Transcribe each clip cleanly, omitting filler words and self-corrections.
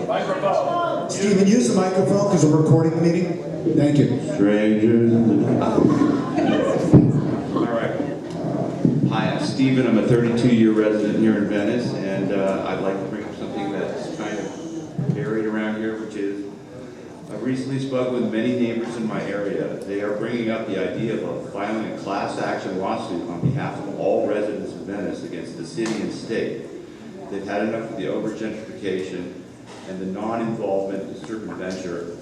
Microphone. Stephen, use the microphone because we're recording the meeting. Thank you. Strangers. All right. Hi, I'm Stephen. I'm a 32-year resident here in Venice, and I'd like to bring up something that's kind of buried around here, which is I've recently spoken with many neighbors in my area. They are bringing up the idea of filing a class action lawsuit on behalf of all residents of Venice against the city and state. They've had enough of the over-gentrification and the non-involvement and circumvention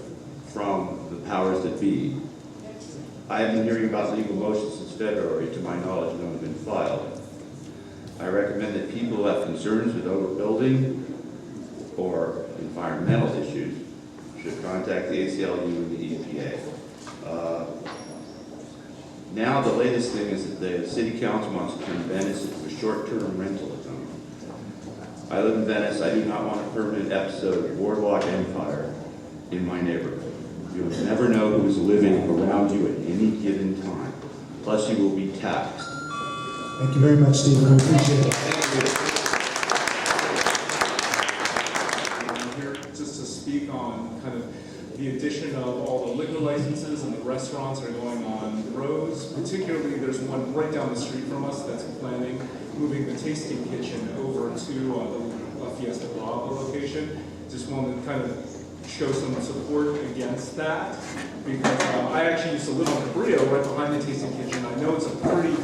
from the powers that be. I have been hearing about legal motions since February. To my knowledge, none have been filed. I recommend that people who have concerns with overbuilding or environmental issues should contact the ACLU and the EPA. Now the latest thing is that the City Council wants to turn Venice into a short-term rental zone. I live in Venice. I do not want a permanent episode of Boardwalk Empire in my neighborhood. You will never know who is living around you at any given time. Plus, you will be taxed. Thank you very much, Stephen. We appreciate it. I'm here just to speak on kind of the addition of all the liquor licenses and the restaurants that are going on Rose. Particularly, there's one right down the street from us that's planning moving the tasting kitchen over to the Fiesta Brava location. Just wanted to kind of show some support against that because I actually used to live on Cabrillo right behind the tasting kitchen. I know it's a pretty,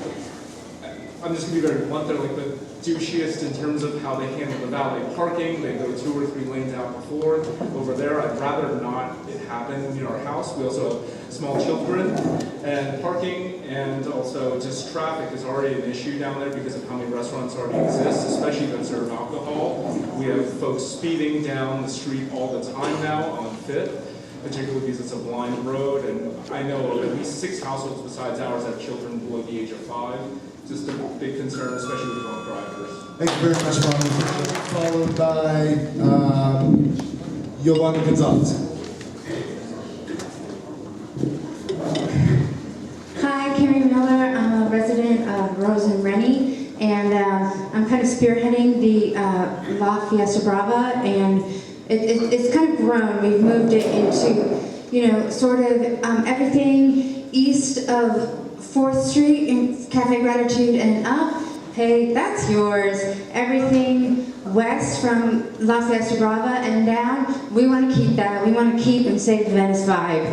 I'm just going to be very blunt, they're like the douchiest in terms of how they handle the valet parking. They go 2 or 3 lanes out before. Over there, I'd rather not it happen near our house. We also have small children, and parking and also just traffic is already an issue down there because of how many restaurants already exist, especially that serve alcohol. We have folks speeding down the street all the time now on 5th, particularly because it's a blind road, and I know of at least 6 households besides ours have children below the age of 5. Just a big concern, especially with drunk drivers. Thank you very much, Bob. Followed by Yolanda Gonzalez. Hi, Carrie Miller. I'm a resident of Rose and Rennie, and I'm kind of spearheading the La Fiesta Brava, and it's kind of grown. We've moved it into, sort of everything east of 4th Street and Cafe Gratitude and up. Hey, that's yours. Everything west from La Fiesta Brava and down, we want to keep that. We want to keep and save the Venice vibe.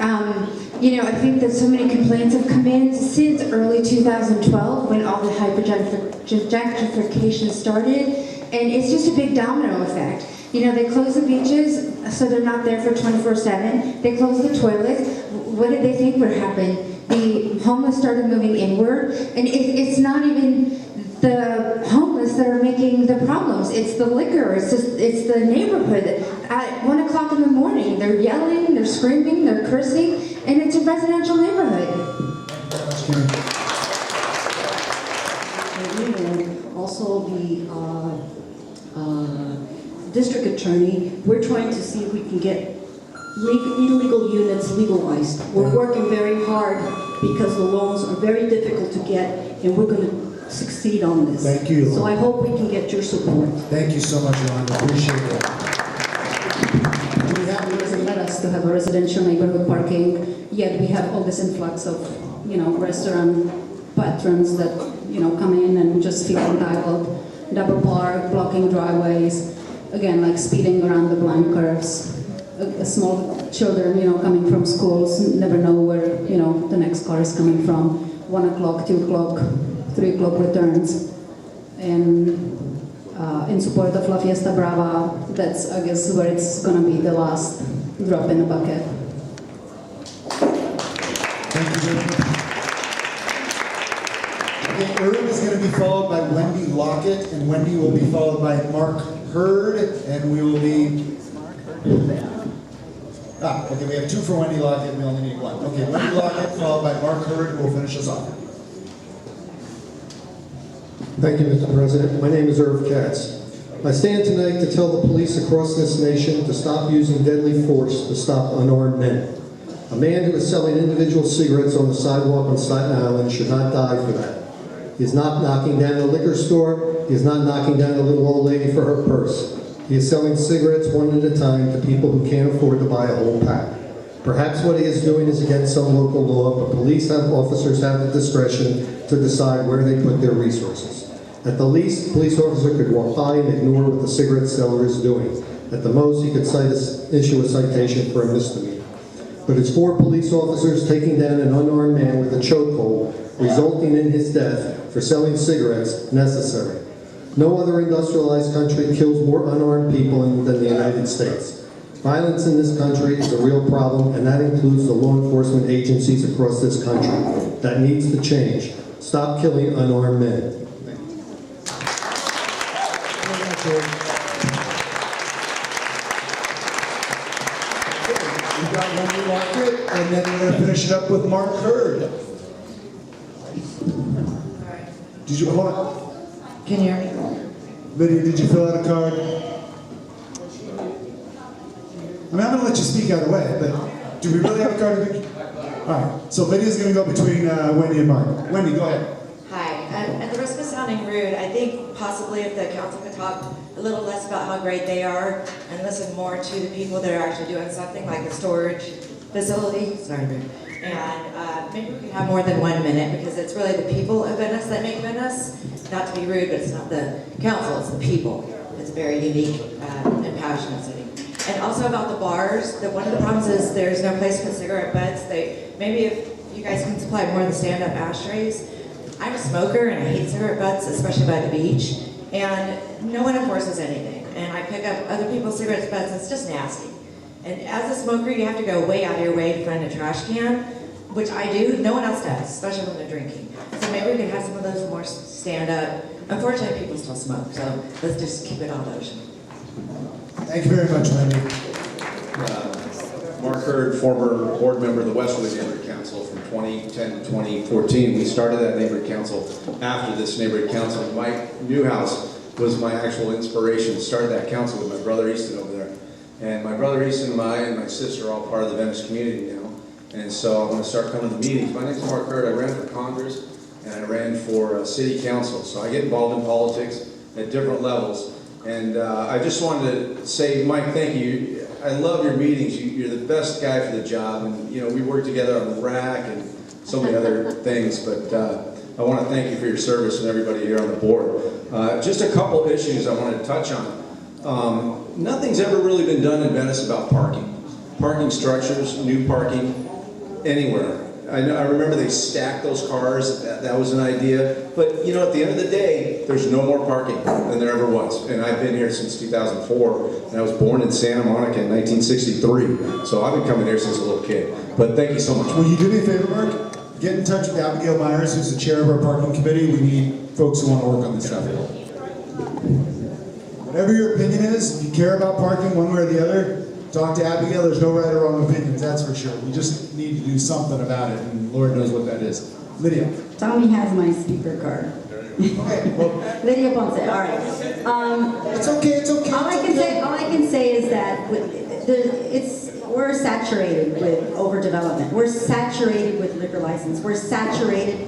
I think that so many complaints have come in since early 2012 when all the hyper-gentrification started, and it's just a big domino effect. They close the beaches, so they're not there for 24/7. They close the toilets. What did they think would happen? The homeless started moving inward, and it's not even the homeless that are making the problems. It's the liquor. It's the neighborhood. At 1 o'clock in the morning, they're yelling, they're screaming, they're cursing, and it's a residential neighborhood. Also, the district attorney, we're trying to see if we can get illegal units legalized. We're working very hard because the loans are very difficult to get, and we're going to succeed on this. Thank you. So I hope we can get your support. Thank you so much, Yolanda. Appreciate it. It doesn't let us to have a residential neighborhood parking, yet we have all this influx of, restaurant patrons that, come in and just feel entitled, double park, blocking driveways, again, like speeding around the blind curves. Small children, coming from schools, never know where, the next car is coming from. 1 o'clock, 2 o'clock, 3 o'clock returns. And in support of La Fiesta Brava, that's, I guess, where it's going to be the last drop in the bucket. Thank you very much. Okay, Herb is going to be followed by Wendy Lockett, and Wendy will be followed by Mark Hurd, and we will be... okay, we have 2 for Wendy Lockett, we only need 1. Okay, Wendy Lockett, followed by Mark Hurd, who will finish us off. Thank you, Mr. President. My name is Irv Katz. I stand tonight to tell the police across this nation to stop using deadly force to stop unarmed men. A man who is selling individual cigarettes on the sidewalk on Staten Island should not die for that. He is not knocking down a liquor store. He is not knocking down a little old lady for her purse. He is selling cigarettes one at a time to people who can't afford to buy a whole pack. Perhaps what he is doing is against some local law, but officers have the discretion to decide where they put their resources. At the least, a police officer could walk by and ignore what the cigarette seller is doing. At the most, he could issue a citation for a misdemeanor. But it's 4 police officers taking down an unarmed man with a chokehold, resulting in his death for selling cigarettes, necessary. No other industrialized country kills more unarmed people than the United States. Violence in this country is a real problem, and that includes the law enforcement agencies across this country. That needs to change. Stop killing unarmed men. We've got Wendy Lockett, and then we're going to finish it up with Mark Hurd. Did you hold on? Can you hear me? Lydia, did you fill out a card? I mean, I'm going to let you speak either way, but do we really have a card? All right, so Lydia's going to go between Wendy and Mark. Wendy, go ahead. Hi. At the risk of sounding rude, I think possibly if the council could talk a little less about how great they are and listen more to the people that are actually doing something like the storage facility. Sorry, rude. And maybe we could have more than 1 minute because it's really the people of Venice that make Venice. Not to be rude, but it's not the council, it's the people. It's a very unique and passionate city. And also about the bars, one of the problems is there's no place for cigarette butts. Maybe if you guys can supply more of the stand-up ashtrays. I'm a smoker and I hate cigarette butts, especially by the beach. And no one enforces anything. And I pick up other people's cigarette butts, it's just nasty. And as a smoker, you have to go way out of your way to find a trash can, which I do. No one else does, especially when they're drinking. So maybe we could have some of those more stand-up. Unfortunately, people still smoke, so let's just keep it all those. Thank you very much, Wendy. Mark Hurd, former board member of the Westwood Neighborhood Council from 2010 to 2014. We started that neighborhood council after this neighborhood council. Mike Newhouse was my actual inspiration. Started that council with my brother Easton over there. And my brother Easton and my sister are all part of the Venice community now. And so I want to start coming to meetings. My name's Mark Hurd. I ran for Congress and I ran for city council. So I get involved in politics at different levels. And I just wanted to say, Mike, thank you. I love your meetings. You're the best guy for the job. And, you know, we work together on the RAC and so many other things. But I want to thank you for your service and everybody here on the board. Just a couple issues I wanted to touch on. Nothing's ever really been done in Venice about parking. Parking structures, new parking, anywhere. I remember they stacked those cars, that was an idea. But, you know, at the end of the day, there's no more parking than there ever was. And I've been here since 2004, and I was born in Santa Monica in 1963. So I've been coming here since a little kid. But thank you so much. Will you do me a favor, Mark? Get in touch with Abigail Myers, who's the chair of our parking committee. We need folks who want to work on this stuff. Whatever your opinion is, if you care about parking one way or the other, talk to Abigail. There's no right or wrong opinions, that's for sure. We just need to do something about it, and Lord knows what that is. Lydia. Tommy has my speaker card. Okay, well, Lydia Ponce, all right. it's okay, it's okay. All I can say is that we're saturated with overdevelopment. We're saturated with liquor license. We're saturated.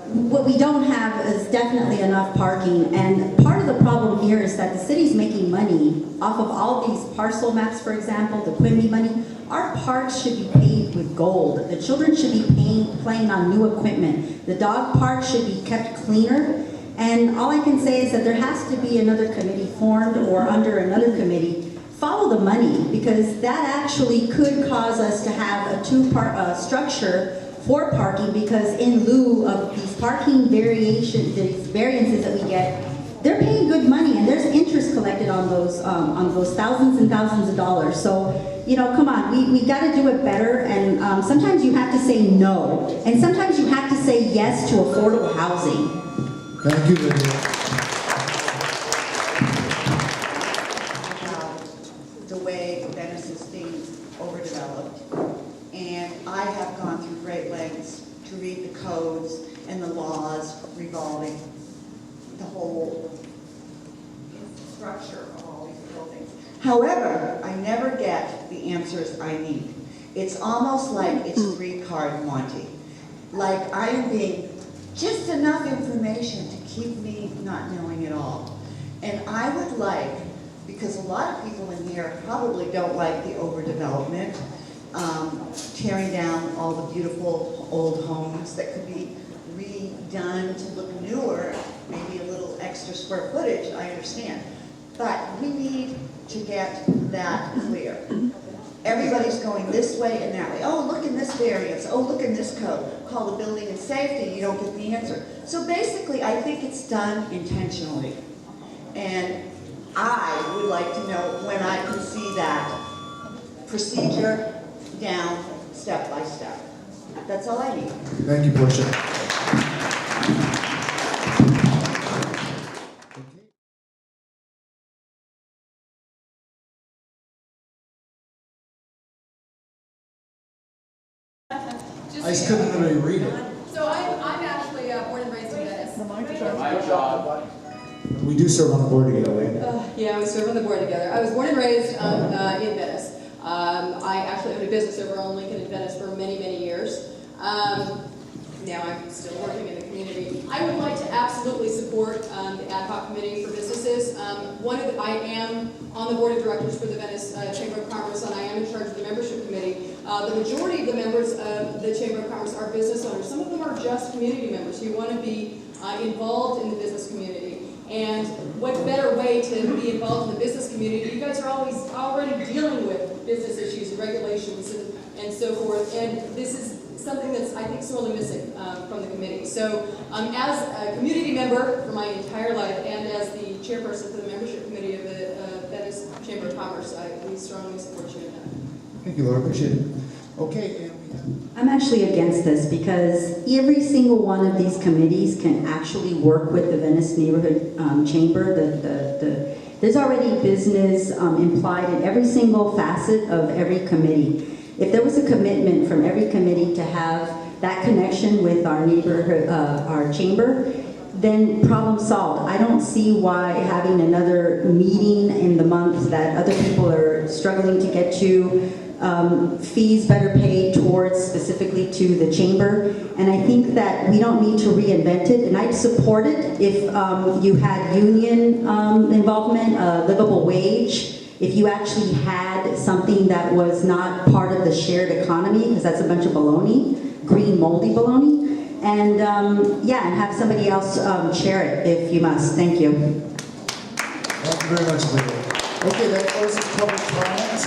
What we don't have is definitely enough parking, and part of the problem here is that the city's making money off of all these parcel maps, for example, the Quimby money. Our parks should be paved with gold. The children should be playing on new equipment. The dog park should be kept cleaner. And all I can say is that there has to be another committee formed or under another committee. Follow the money, because that actually could cause us to have a two-part structure for parking, because in lieu of these parking variations, these variances that we get, they're paying good money, and there's interest collected on those thousands and thousands of dollars. So, you know, come on, we got to do it better, and sometimes you have to say no, and sometimes you have to say yes to affordable housing. Thank you, Lydia. The way Venice is being overdeveloped, and I have gone through great lengths to read the codes and the laws revolving the whole structure of all these buildings. However, I never get the answers I need. It's almost like it's three-card Monty. Like I am being just enough information to keep me not knowing it all. And I would like, because a lot of people in here probably don't like the overdevelopment, tearing down all the beautiful old homes that could be redone to look newer, maybe a little extra square footage, I understand. But we need to get that clear. Everybody's going this way and that way. Oh, look in this variance. Oh, look in this code. Call the building and safety, you don't get the answer. So basically, I think it's done intentionally. And I would like to know when I can see that procedure down step by step. That's all I need. Thank you, Portia. I just couldn't really read it. So I'm actually born and raised in Venice. My job. We do serve on the board together, right? Yeah, we serve on the board together. I was born and raised in Venice. I actually owned a business over on Lincoln and Venice for many, many years. Now I'm still working in the community. I would like to absolutely support the Ad Hoc Committee for Businesses. I am on the board of directors for the Venice Chamber of Commerce, and I am in charge of the membership committee. The majority of the members of the Chamber of Commerce are business owners. Some of them are just community members who want to be involved in the business community. And what better way to be involved in the business community? You guys are always already dealing with business issues and regulations and so forth. And this is something that's, I think, sorely missing from the committee. So as a community member for my entire life and as the chairperson for the membership committee of the Venice Chamber of Commerce, we strongly support you in that. Thank you, Laura. Appreciate it. Okay, and we have... I'm actually against this because every single one of these committees can actually work with the Venice Neighborhood Chamber. There's already business implied in every single facet of every committee. If there was a commitment from every committee to have that connection with our neighborhood, our chamber, then problem solved. I don't see why having another meeting in the month that other people are struggling to get to, fees better paid towards specifically to the chamber. And I think that we don't need to reinvent it. And I'd support it if you had union involvement, livable wage, if you actually had something that was not part of the shared economy, because that's a bunch of baloney, green moldy baloney. And yeah, and have somebody else chair it if you must. Thank you. Thank you very much, Lydia. Okay, that closes public comments.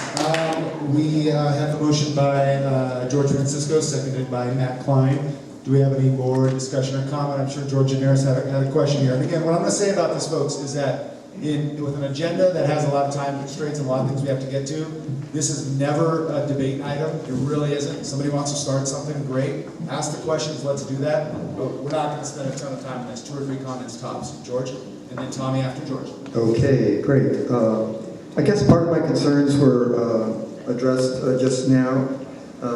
We have the motion by George.Francisco, seconded by Matt Klein. Do we have any board discussion or comment? I'm sure George Daenerys had a question here. And again, what I'm going to say about this, folks, is that with an agenda that has a lot of time constraints and a lot of things we have to get to, this is never a debate item. It really isn't. Somebody wants to start something, great. Ask the questions, let's do that. But we're not going to spend a ton of time on this. 2 or 3 comments tops. George, and then Tommy after George. Okay, great. I guess part of my concerns were addressed just now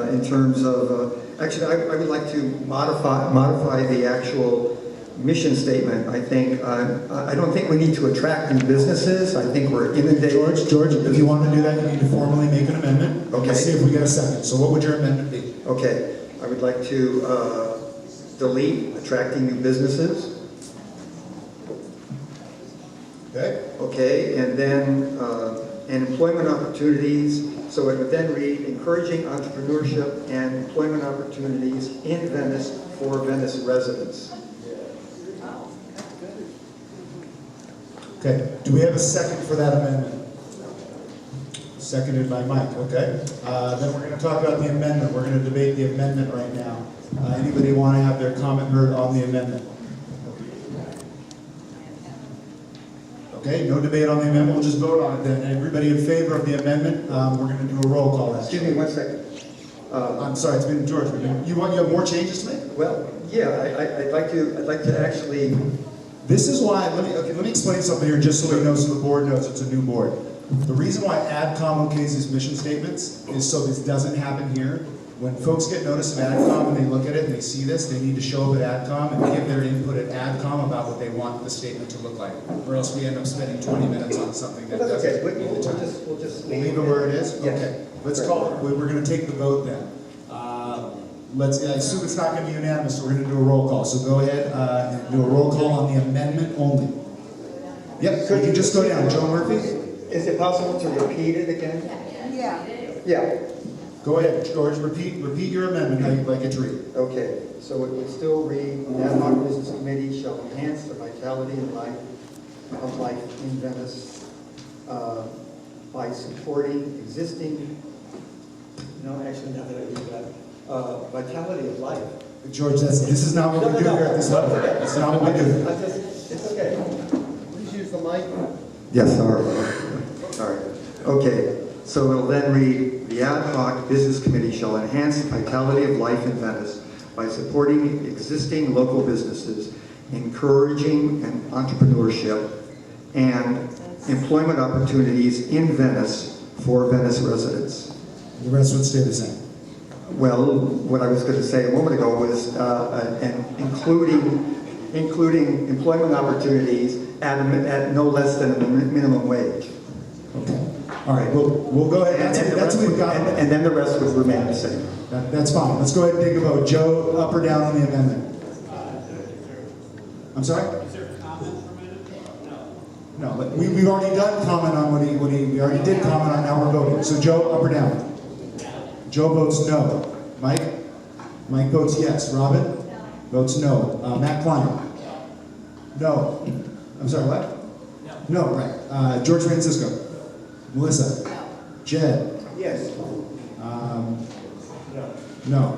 in terms of, actually I would like to modify the actual mission statement. I think, I don't think we need to attract new businesses. I think we're inundated. George, if you want to do that, you need to formally make an amendment. Okay. Let's see if we get a second. So what would your amendment be? Okay, I would like to delete attracting new businesses. Okay. Okay, and then and employment opportunities. So it would then read, encouraging entrepreneurship and employment opportunities in Venice for Venice residents. Okay, do we have a second for that amendment? Seconded by Mike, okay. Then we're going to talk about the amendment. We're going to debate the amendment right now. Anybody want to have their comment heard on the amendment? Okay, no debate on the amendment. We'll just vote on it then. Everybody in favor of the amendment, we're going to do a roll call. Excuse me 1 second. I'm sorry, it's been George. You have more changes to make? Well, yeah, I'd like to actually. This is why, let me explain something here just so we know, so the board knows it's a new board. The reason why AdCom okays these mission statements is so this doesn't happen here. When folks get notice of AdCom and they look at it and they see this, they need to show up at AdCom and give their input at AdCom about what they want the statement to look like. Or else we end up spending 20 minutes on something that doesn't okay. need the time. We'll just Leave it where it is? Yes. Okay, let's call it. We're going to take the vote then. let's, I assume it's not going to be unanimous, so we're going to do a roll call. So go ahead and do a roll call on the amendment only. Yep, could you just go down, Joe Murphy? Is it possible to repeat it again? Yeah. Yeah. Go ahead, George, repeat your amendment, how you'd like it to read. Okay, so it would still read, the Ad Hoc Business Committee shall enhance the vitality and life in Venice by supporting existing, no, actually, now that I read that, vitality of life. George, this is not what we do here at this level. It's not what we do. It's okay. Please use the mic. Yes, sorry. Okay, so it'll then read, the Ad Hoc Business Committee shall enhance the vitality of life in Venice by supporting existing local businesses, encouraging entrepreneurship, and employment opportunities in Venice for Venice residents. The rest would stay the same. Well, what I was going to say a moment ago was including employment opportunities at no less than a minimum wage. Okay. All right, we'll go ahead. That's what we've got. And then the rest would remain the same. That's fine. Let's go ahead and take a vote. Joe, up or down on the amendment? I'm sorry? Is there a comment from it? No. No, we've already done comment on we already did comment on how we're voting. So Joe, up or down? Joe votes no. Mike? Mike votes yes. Robin? Votes no. Matt Klein? No. I'm sorry, what? No, right. George.Francisco? Melissa? No. Jed? Yes. No.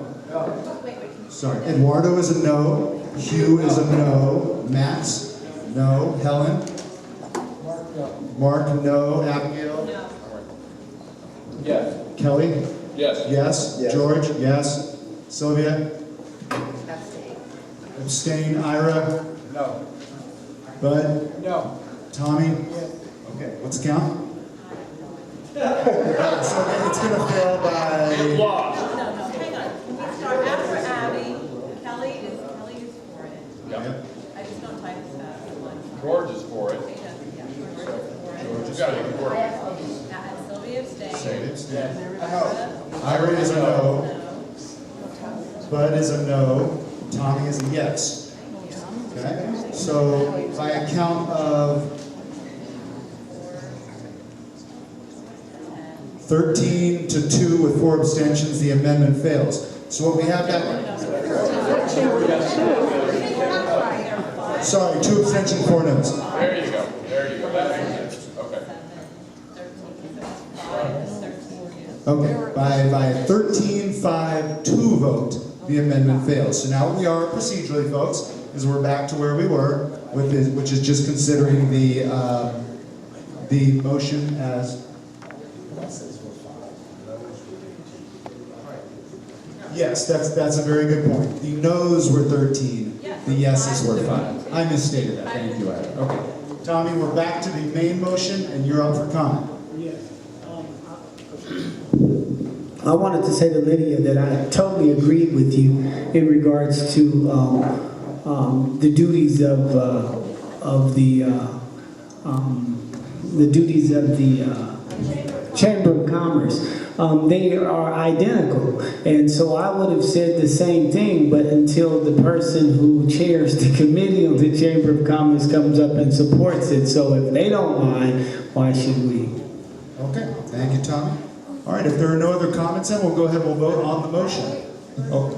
Sorry. Eduardo is a no. Hugh is a no. Max? No. Helen? Mark, no. Abigail? No. Yes. Kelly? Yes. Yes. George? Yes. Sylvia? Abstain. Ira? No. Bud? No. Tommy? Okay, what's the count? So it's going to fail by... Law. No, hang on. Can we start after Abby? Kelly is for it. Yep. I just don't type as fast. George is for it. George You gotta be for it. And Sylvia abstained. Ira is a no. Bud is a no. Tommy is a yes. Okay? So by a count of 13 to 2 with 4 abstentions, the amendment fails. So what we have that... Sorry, 2 abstentions, 4 no's. There you go. That makes sense. Okay. Okay, by a 13-5-2 vote, the amendment fails. So now what we are procedurally, folks, is we're back to where we were, which is just considering the motion as... Yes, that's a very good point. The no's were 13, the yeses were 5. I misstated that, thank you, Ira. Okay, Tommy, we're back to the main motion, and you're up for comment. I wanted to say to Lydia that I totally agreed with you in regards to the duties of the Chamber of Commerce. They are identical, and so I would have said the same thing, but until the person who chairs the committee of the Chamber of Commerce comes up and supports it. So if they don't mind, why should we? Okay, thank you, Tommy. All right, if there are no other comments, then we'll go ahead and we'll vote on the motion. Oh,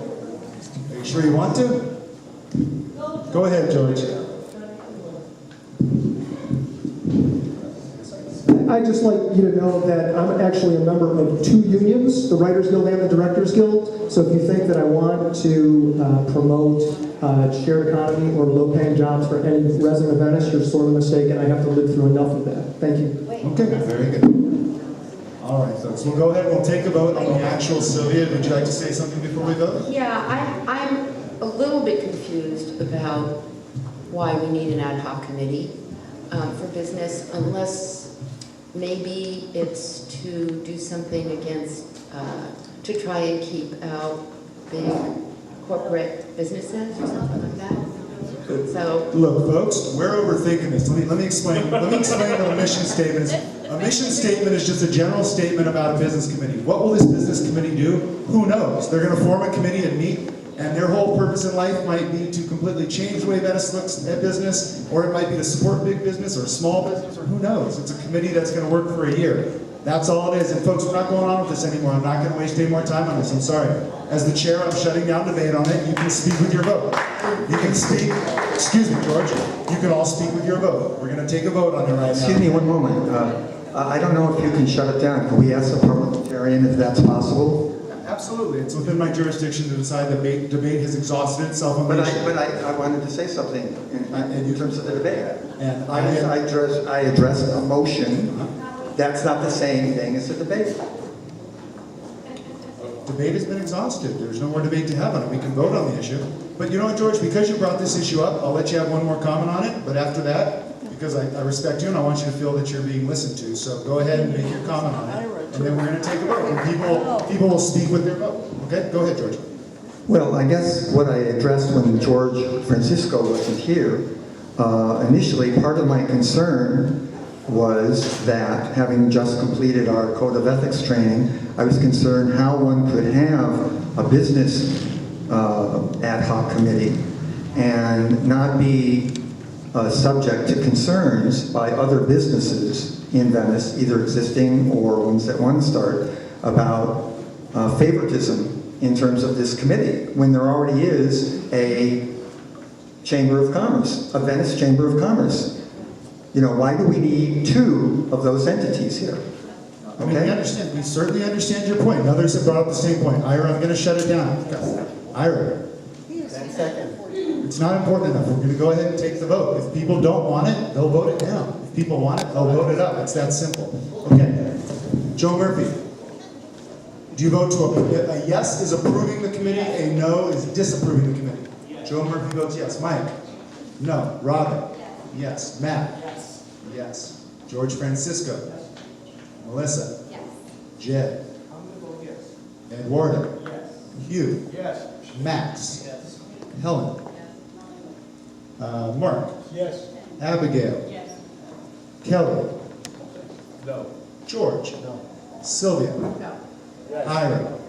are you sure you want to? Go ahead, George. I'd just like you to know that I'm actually a member of 2 unions, the Writers Guild and the Directors Guild. So if you think that I want to promote shared economy or low-paying jobs for any resident of Venice, you're sorely mistaken. I have to live through enough of that. Thank you. Okay, very good. All right, folks, we'll go ahead and we'll take a vote on the actual. Sylvia, would you like to say something before we vote? Yeah, I'm a little bit confused about why we need an ad hoc committee for business, unless maybe it's to do something against, to try and keep out big corporate businesses or something like that. So look, folks, we're overthinking this. Let me explain. Let me explain what the mission statement is. A mission statement is just a general statement about a business committee. What will this business committee do? Who knows? They're going to form a committee and meet, and their whole purpose in life might be to completely change the way Venice looks at business, or it might be to support big business or small business, or who knows? It's a committee that's going to work for a year. That's all it is. And folks, we're not going on with this anymore. I'm not going to waste any more time on this. I'm sorry. As the chair, I'm shutting down debate on it. You can speak with your vote. You can speak, excuse me, George, you can all speak with your vote. We're going to take a vote on it right now. Excuse me one moment. I don't know if you can shut it down. Can we ask the parliamentarian if that's possible? Absolutely. It's within my jurisdiction to decide that debate has exhausted itself on But the issue. I wanted to say something in terms of the debate. And I addressed a motion. That's not the same thing as a debate. Debate has been exhausted. There's no more debate to have on it. We can vote on the issue. But you know what, George? Because you brought this issue up, I'll let you have one more comment on it. But after that, because I respect you and I want you to feel that you're being listened to, so go ahead and make your comment on it. And then we're going to take a vote. And people will speak with their vote. Okay? Go ahead, George. Well, I guess what I addressed when George.Francisco wasn't here, initially part of my concern was that, having just completed our Code of Ethics training, I was concerned how one could have a business ad hoc committee and not be subject to concerns by other businesses in Venice, either existing or ones that want to start, about favoritism in terms of this committee, when there already is a Chamber of Commerce, a Venice Chamber of Commerce. You know, why do we need two of those entities here? I mean, we certainly understand your point. And others have brought up the same point. Ira, I'm going to shut it down. Ira. 10 seconds. It's not important enough. We're going to go ahead and take the vote. If people don't want it, they'll vote it down. If people want it, they'll vote it up. It's that simple. Okay. Joe Murphy. Do you vote to a yes is approving the committee, a no is disapproving the committee? Yes. Joe Murphy votes yes. Mike? No. Robin? Yes. Matt? Yes. Yes. George.Francisco? Yes. Melissa? Yes. Jed? I'm going to vote yes. Eduardo? Yes. Hugh? Yes. Max? Yes. Helen? Yes. Mark? Yes. Abigail? Yes. Kelly? No. George? No. Sylvia? No. Yes. Ira?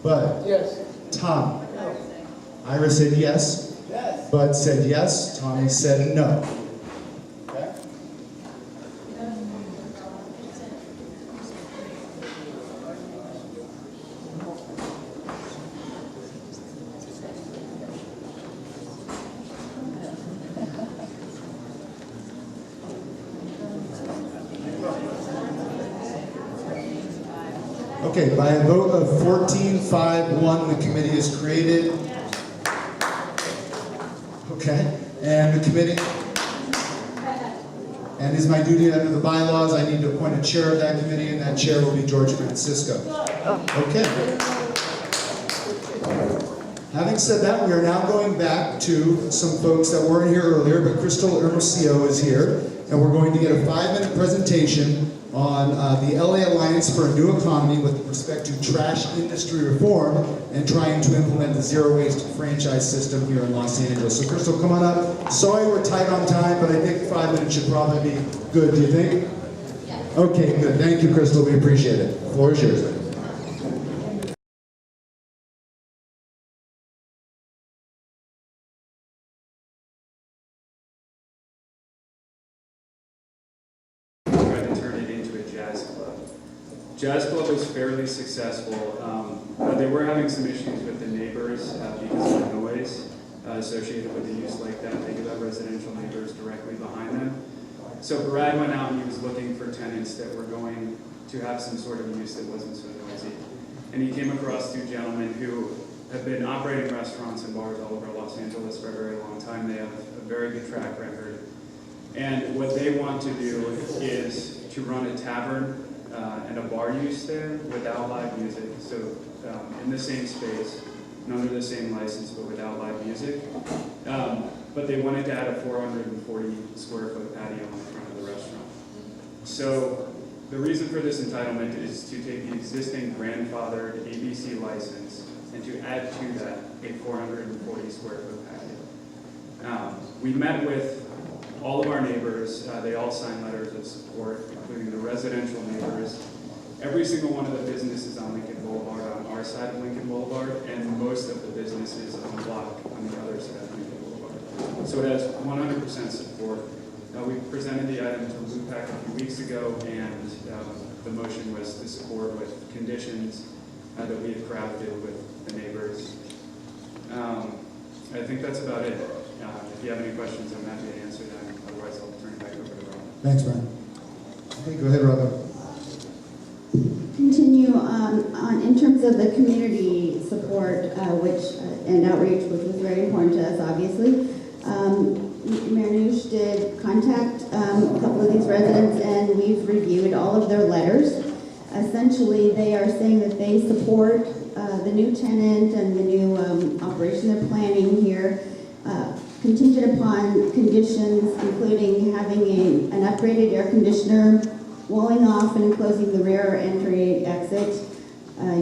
Bud? Yes. Tom? No. Ira said yes. Yes. Bud said yes. Tommy said no. Okay. Okay, by a vote of 14-5-1, the committee is created. Okay, and the committee, and is my duty under the bylaws, I need to appoint a chair of that committee, and that chair will be George.Francisco. Okay. Having said that, we are now going back to some folks that weren't here earlier, but Crystal Hermosillo is here, and we're going to get a 5-minute presentation on the LA Alliance for a New Economy with respect to trash industry reform and trying to implement the zero-waste franchise system here in Los Angeles. So Crystal, come on up. Sorry we're tight on time, but I think 5 minutes should probably be good. Do you think? Yes. Okay, good. Thank you, Crystal. We appreciate it. The floor is yours. Jazz Club was fairly successful, but they were having some issues with the neighbors because of the noise associated with the use like that. They do have residential neighbors directly behind them. So Brad went out and he was looking for tenants that were going to have some sort of use that wasn't so noisy. And he came across two gentlemen who have been operating restaurants and bars all over Los Angeles for a very long time. They have a very good track record. And what they want to do is to run a tavern and a bar use there without live music. So in the same space, and under the same license, but without live music. But they wanted to add a 440 square foot patio on the front of the restaurant. So the reason for this entitlement is to take the existing grandfathered ABC license and to add to that a 440 square foot patio. We met with all of our neighbors, they all signed letters of support, including the residential neighbors. Every single one of the businesses on Lincoln Boulevard, on our side of Lincoln Boulevard, and most of the businesses on the block on the other side of Lincoln Boulevard. So it has 100% support. We presented the item to LUPAC a few weeks ago, and the motion was to support with conditions that we had crafted with the neighbors. I think that's about it. If you have any questions, I'm happy to answer them. Otherwise, I'll turn it back over to Rob. Thanks, Brian. Okay, go ahead, Robin. Continue in terms of the community support, and outreach, which was very important to us, obviously. Mayor Noosh did contact a couple of these residents, and we've reviewed all of their letters. Essentially, they are saying that they support the new tenant and the new operation they're planning here, contingent upon conditions, including having an upgraded air conditioner, walling off and enclosing the rear entry exit,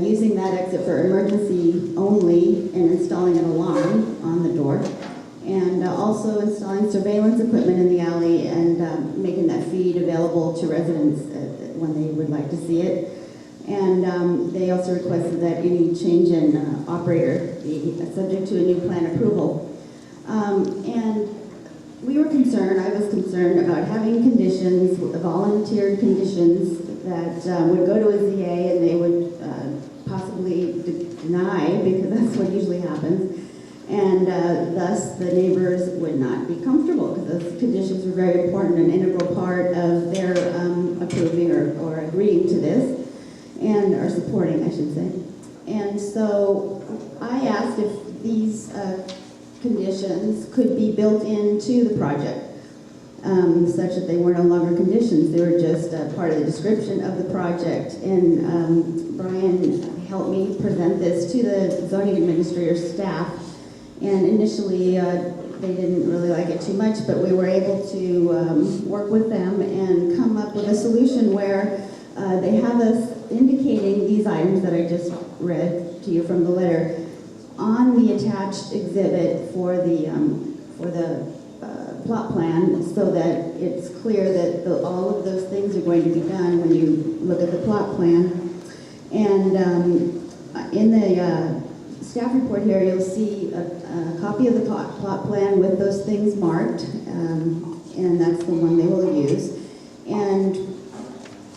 using that exit for emergency only, and installing an alarm on the door, and also installing surveillance equipment in the alley and making that feed available to residents when they would like to see it. And they also requested that any change in operator be subject to a new plan approval. And we were concerned, I was concerned about having conditions, volunteered conditions that would go to a ZA and they would possibly deny, because that's what usually happens. And thus the neighbors would not be comfortable, because those conditions were very important, an integral part of their approving or agreeing to this, and or supporting, I should say. And so I asked if these conditions could be built into the project, such that they were no longer conditions, they were just part of the description of the project. And Brian helped me present this to the zoning administrator's staff. And initially, they didn't really like it too much, but we were able to work with them and come up with a solution where they have us indicating these items that I just read to you from the letter on the attached exhibit for the plot plan, so that it's clear that all of those things are going to be done when you look at the plot plan. And in the staff report here, you'll see a copy of the plot plan with those things marked, and that's the one they will use. And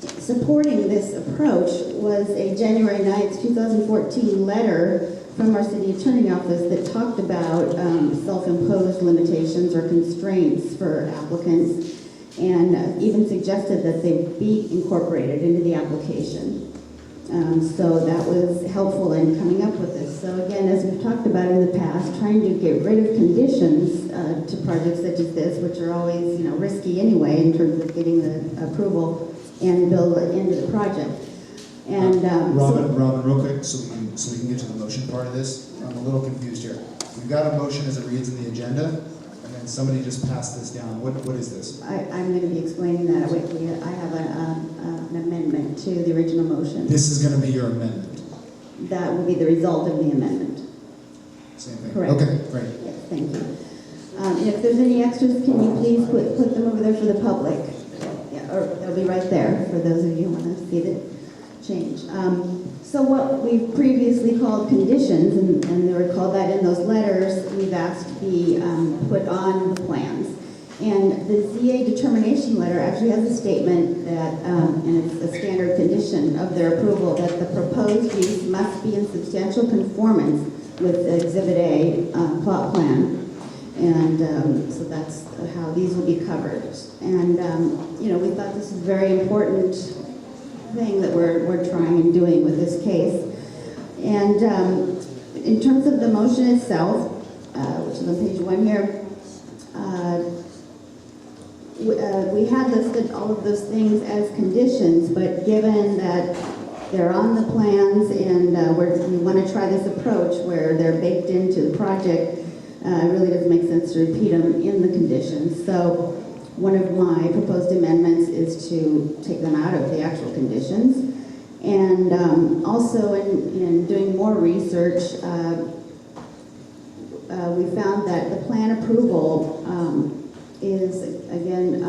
supporting this approach was a January 9th, 2014 letter from our city attorney office that talked about self-imposed limitations or constraints for applicants, and even suggested that they be incorporated into the application. So that was helpful in coming up with this. So again, as we've talked about in the past, trying to get rid of conditions to projects such as this, which are always, risky anyway in terms of getting the approval and build it into the project. And Robin, real quick, so we can get to the motion part of this. I'm a little confused here. We've got a motion as it reads in the agenda, and then somebody just passed this down. What is this? I'm going to be explaining that. I have an amendment to the original motion. This is going to be your amendment. That will be the result of the amendment. Same thing. Correct. Okay, great. Yes, thank you. And if there's any extras, can you please put them over there for the public? Yeah, or they'll be right there for those of you who want to see the change. So what we've previously called conditions, and they were called that in those letters, we've asked to be put on the plans. And the ZA determination letter actually has a statement that, and it's a standard condition of their approval, that the proposed use must be in substantial conformance with Exhibit A plot plan. And so that's how these will be covered. And, we thought this was a very important thing that we're trying and doing with this case. And in terms of the motion itself, which is on page 1 here, we had listed all of those things as conditions, but given that they're on the plans and we want to try this approach where they're baked into the project, it really doesn't make sense to repeat them in the conditions. So one of my proposed amendments is to take them out of the actual conditions. And also in doing more research, we found that the plan approval is, again,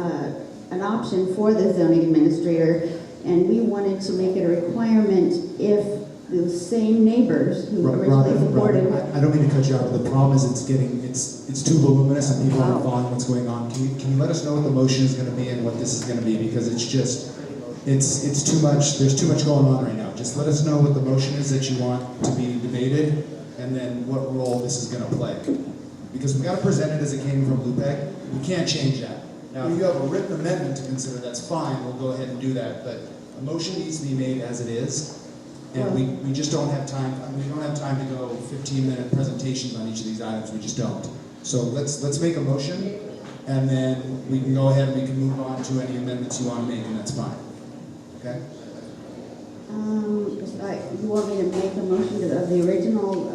an option for the zoning administrator, and we wanted to make it a requirement if those same neighbors who originally supported. I don't mean to cut you off, but the problem is it's too voluminous and people aren't following what's going on. Can you let us know what the motion is going to be and what this is going to be? Because it's too much, there's too much going on right now. Just let us know what the motion is that you want to be debated and then what role this is going to play. Because we got to present it as it came from LUPEC. We can't change that. Now, if you have a written amendment to consider, that's fine. We'll go ahead and do that. But a motion needs to be made as it is. And we just don't have time. I mean, we don't have time to go 15-minute presentations on each of these items. We just don't. So let's make a motion, and then we can go ahead and we can move on to any amendments you want to make, and that's fine. Okay? You want me to make a motion of the original?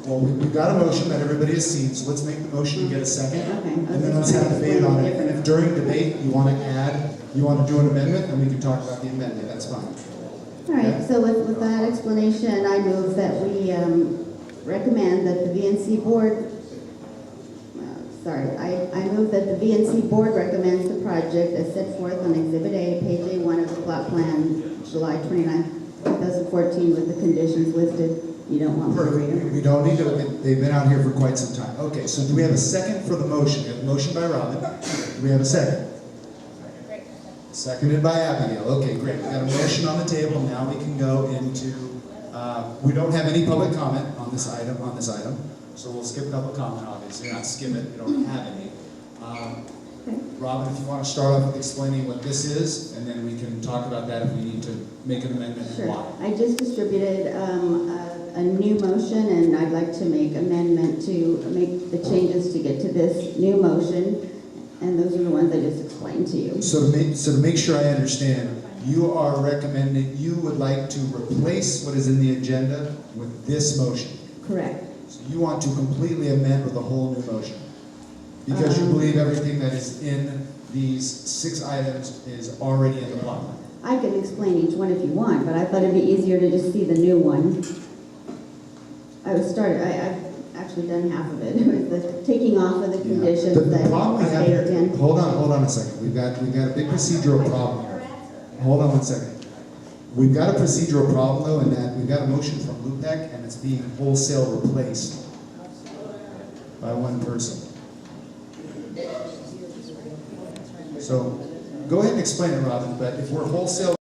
Well, we've got a motion that everybody has seen, so let's make the motion and get a second. Okay. And then let's have a debate on it. And if during debate you want to do an amendment, then we can talk about the amendment. That's fine. All right, so with that explanation, I move that we recommend that the VNC Board, I move that the VNC Board recommends the project as set forth on Exhibit A, page A1 of the plot plan, July 29, 2014, with the conditions listed. You don't want me to read them? We don't need to. They've been out here for quite some time. Okay, so do we have a second for the motion? We have a motion by Robin. Do we have a second? Seconded by Abigail. Okay, great. We've got a motion on the table. Now we can go into, we don't have any public comment on this item, so we'll skip public comment, obviously. Not skip it, we don't have any. Robin, if you want to start off with explaining what this is, and then we can talk about that if we need to make an amendment and why. I just distributed a new motion, and I'd like to make amendment to make the changes to get to this new motion. And those are the ones I just explained to you. So to make sure I understand, you are recommending, you would like to replace what is in the agenda with this motion? Correct. So you want to completely amend with a whole new motion? Because you believe everything that is in these 6 items is already in the plot plan? I can explain each one if you want, but I thought it'd be easier to just see the new one. I've actually done half of it. It was the taking off of the conditions that problem we have baked here, in. hold on a second. We've got a big procedural problem here. Hold on one second. We've got a procedural problem though, in that we've got a motion from LUPEC and it's being wholesale replaced by one person. So go ahead and explain it, Robin, but if we're wholesale